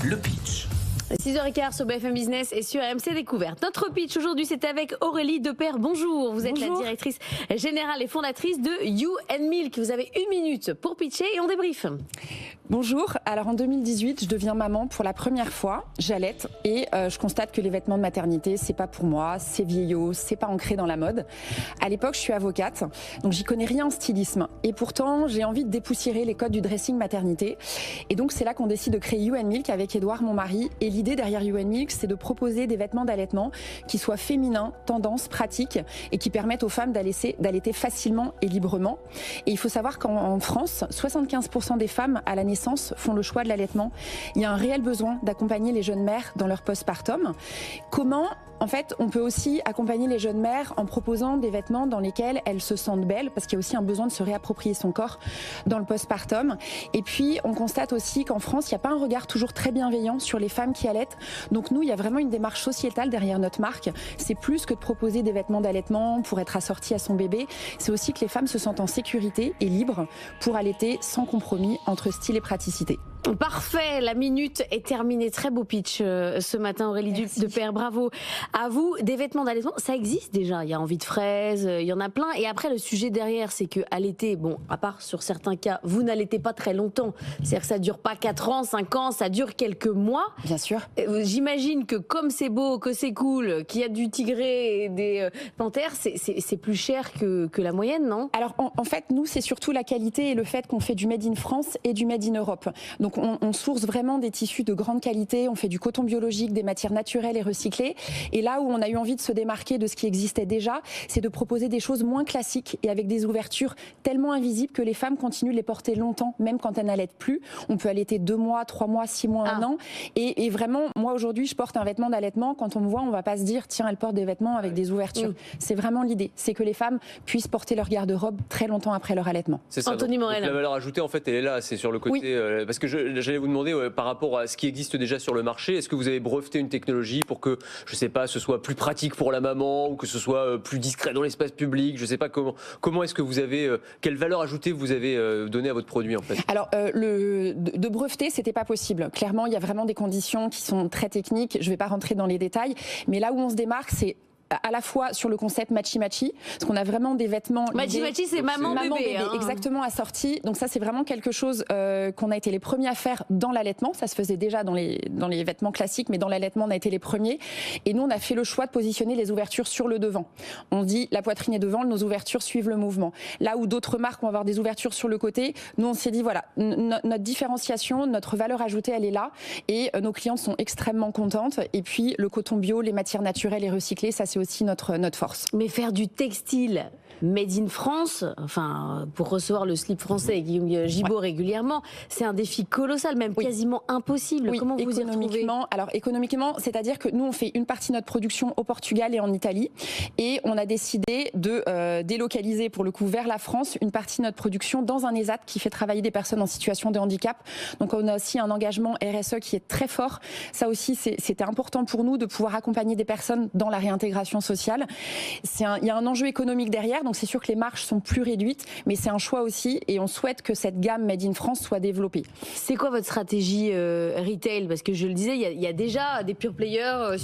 le pitch. 6h15 sur BFM Business et sur RMC Découverte. Notre pitch aujourd'hui, c'est avec Aurélie Depère. Bonjour, vous êtes la directrice générale et fondatrice de You & Milk. Vous avez 1 minute pour pitcher et on débrief. Bonjour, alors en 2018, je deviens maman pour la première fois, j'allaite et je constate que les vêtements de maternité, c'est pas pour moi, c'est vieillot, c'est pas ancré dans la mode. À l'époque, je suis avocate, donc j'y connais rien en stylisme et pourtant, j'ai envie de dépoussiérer les codes du dressing maternité. Et donc c'est là qu'on décide de créer You & Milk avec Édouard, mon mari. Et l'idée derrière You & Milk, c'est de proposer des vêtements d'allaitement qui soient féminins, tendance, pratiques et qui permettent aux femmes d'allaiter facilement et librement. Et il faut savoir qu'en France, 75% des femmes à la naissance font le choix de l'allaitement. Il y a un réel besoin d'accompagner les jeunes mères dans leur postpartum. Comment ? En fait, on peut aussi accompagner les jeunes mères en proposant des vêtements dans lesquels elles se sentent belles, parce qu'il y a aussi un besoin de se réapproprier son corps dans le postpartum. Et puis, on constate aussi qu'en France, il n'y a pas un regard toujours très bienveillant sur les femmes qui allaitent. Donc nous, il y a vraiment une démarche sociétale derrière notre marque. C'est plus que de proposer des vêtements d'allaitement pour être assortis à son bébé. C'est aussi que les femmes se sentent en sécurité et libres pour allaiter sans compromis entre style et praticité. Parfait, la minute est terminée. Très beau pitch ce matin, Aurélie Depère. Bravo à vous. Des vêtements d'allaitement, ça existe déjà. Il y a Envie de fraise, il y en a plein. Et après, le sujet derrière, c'est que allaiter, bon, à part sur certains cas, vous n'allaitez pas très longtemps. C'est-à-dire que ça dure pas 4 ans, 5 ans, ça dure quelques mois. Bien sûr. J'imagine que comme c'est beau, que c'est cool, qu'il y a du tigré et des panthères, c'est plus cher que la moyenne, non ? Alors, en fait, nous, c'est surtout la qualité et le fait qu'on fait du Made in France et du Made in Europe. Donc, on source vraiment des tissus de grande qualité, on fait du coton biologique, des matières naturelles et recyclées. Et là où on a eu envie de se démarquer de ce qui existait déjà, c'est de proposer des choses moins classiques et avec des ouvertures tellement invisibles que les femmes continuent de les porter longtemps, même quand elles n'allaitent plus. On peut allaiter 2 mois, 3 mois, 6 mois, 1 an. Et vraiment, moi aujourd'hui, je porte un vêtement d'allaitement. Quand on me voit, on va pas se dire, tiens, elle porte des vêtements avec des ouvertures. C'est vraiment l'idée, c'est que les femmes puissent porter leur garde-robe très longtemps après leur allaitement. C'est ça. Anthony Morel. Donc la valeur ajoutée, en fait, elle est là, c'est sur le côté... parce que j'allais vous demander, par rapport à ce qui existe déjà sur le marché, est-ce que vous avez breveté une technologie pour que, je sais pas, ce soit plus pratique pour la maman ou que ce soit plus discret dans l'espace public? Je sais pas comment est-ce que vous avez... quelle valeur ajoutée vous avez donnée à votre produit, en fait? Alors, de breveter, c'était pas possible. Clairement, il y a vraiment des conditions qui sont très techniques. Je vais pas rentrer dans les détails, mais là où on se démarque, c'est à la fois sur le concept matchy-matchy, parce qu'on a vraiment des vêtements... Matchy-matchy, c'est maman-bébé. Exactement, assorti. Donc ça, c'est vraiment quelque chose qu'on a été les premiers à faire dans l'allaitement. Ça se faisait déjà dans les vêtements classiques, mais dans l'allaitement, on a été les premiers. Et nous, on a fait le choix de positionner les ouvertures sur le devant. On dit, la poitrine est devant, nos ouvertures suivent le mouvement. Là où d'autres marques vont avoir des ouvertures sur le côté, nous, on s'est dit, voilà, notre différenciation, notre valeur ajoutée, elle est là. Et nos clientes sont extrêmement contentes. Et puis, le coton bio, les matières naturelles et recyclées, ça, c'est aussi notre force. Mais faire du textile Made in France, enfin, pour recevoir le slip français avec Guillaume Gibault régulièrement, c'est un défi colossal, même quasiment impossible. Comment vous y retrouvez ? Alors, économiquement, c'est-à-dire que nous, on fait une partie de notre production au Portugal et en Italie, et on a décidé de délocaliser, pour le coup, vers la France, une partie de notre production dans un ESAT qui fait travailler des personnes en situation de handicap. Donc, on a aussi un engagement RSE qui est très fort. Ça aussi, c'était important pour nous de pouvoir accompagner des personnes dans la réintégration sociale. Il y a un enjeu économique derrière. Donc c'est sûr que les marges sont plus réduites, mais c'est un choix aussi et on souhaite que cette gamme Made in France soit développée. C'est quoi votre stratégie retail ? Parce que je le disais, il y a déjà des pure players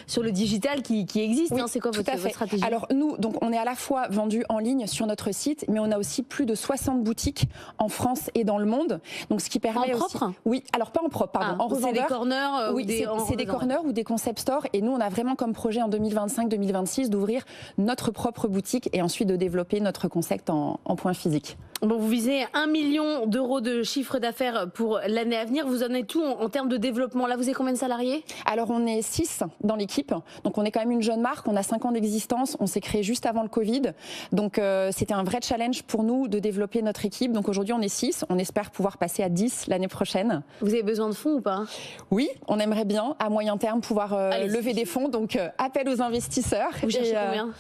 sur le digital qui existent. Oui, c'est quoi votre stratégie ? Alors nous, donc, on est à la fois vendu en ligne sur notre site, mais on a aussi plus de 60 boutiques en France et dans le monde. Donc ce qui permet en propre ? Oui, alors pas en propre, pardon. En revendeur. C'est des corners c'est des corners ou des concept stores. Et nous, on a vraiment comme projet en 2025-2026 d'ouvrir notre propre boutique et ensuite de développer notre concept en point physique. Bon, vous visez 1 million d'euros de chiffre d'affaires pour l'année à venir. Vous en êtes où en termes de développement ? Là, vous avez combien de salariés ? Alors, on est 6 dans l'équipe. Donc, on est quand même une jeune marque. On a 5 ans d'existence. On s'est créé juste avant le Covid. Donc, c'était un vrai challenge pour nous de développer notre équipe. Donc, aujourd'hui, on est 6. On espère pouvoir passer à 10 l'année prochaine. Vous avez besoin de fonds ou pas ? Oui, on aimerait bien, à moyen terme, pouvoir lever des fonds. Donc, appel aux investisseurs. Vous cherchez combien ?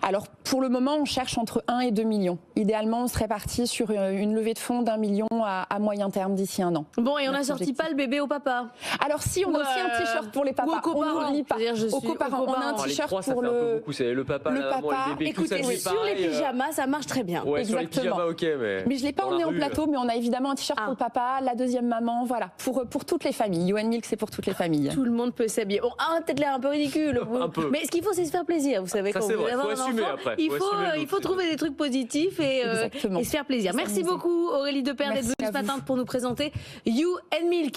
Alors, pour le moment, on cherche entre 1 et 2 millions. Idéalement, on serait parti sur une levée de fonds d'1 million à moyen terme d'ici 1 an. Bon, et on n'a sorti pas le bébé au papa. Alors si, on a aussi un t-shirt pour les papas. Ou aux coparents. On n'oublie pas. Aux coparents. On a un t-shirt pour le... C'est le papa, la maman, le bébé, tout ça. Écoutez, sur les pyjamas, ça marche très bien. Ouais, exactement. Sur les pyjamas, ok, mais je l'ai pas emmené en plateau, mais on a évidemment un t-shirt pour le papa, la deuxième maman, voilà, pour toutes les familles. You and Milk, c'est pour toutes les familles. Tout le monde peut s'habiller. Bon, peut-être l'air un peu ridicule. Un peu. Mais ce qu'il faut, c'est se faire plaisir. Vous savez, quand vous faut avez un assumer enfant, après. il faut trouver des trucs positifs et se faire plaisir. Merci beaucoup Aurélie Depère d'être venue ce matin pour nous présenter You and Milk.